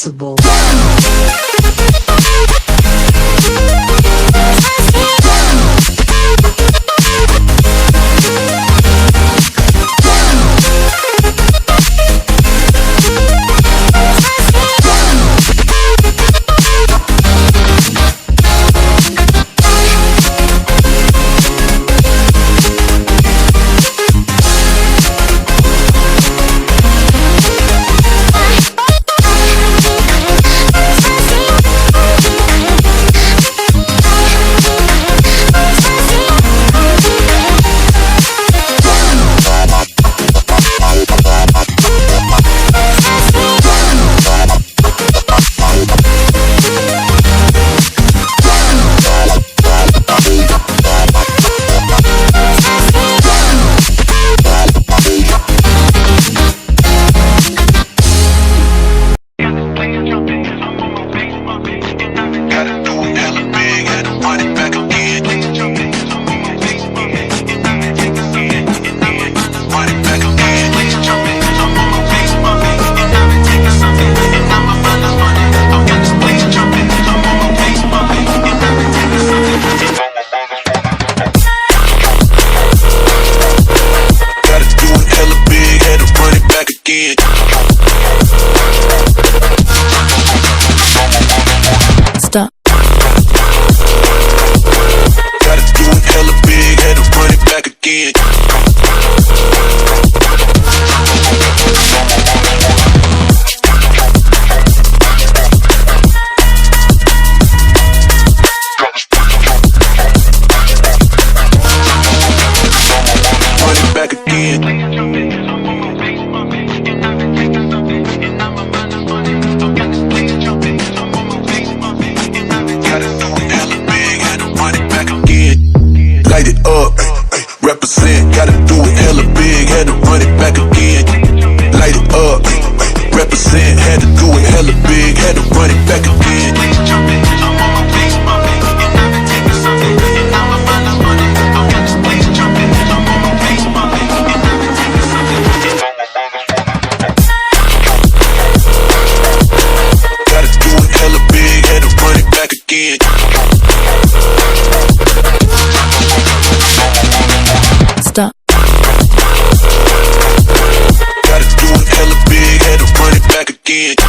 responsible. Stump. Gotta do it hella big, had to run it back again. Run it back again. Light it up, represent, gotta do it hella big, had to run it back again. Light it up, represent, had to do it hella big, had to run it back again. Gotta do it hella big, had to run it back again. Stump. Gotta do it hella big, had to run it back again.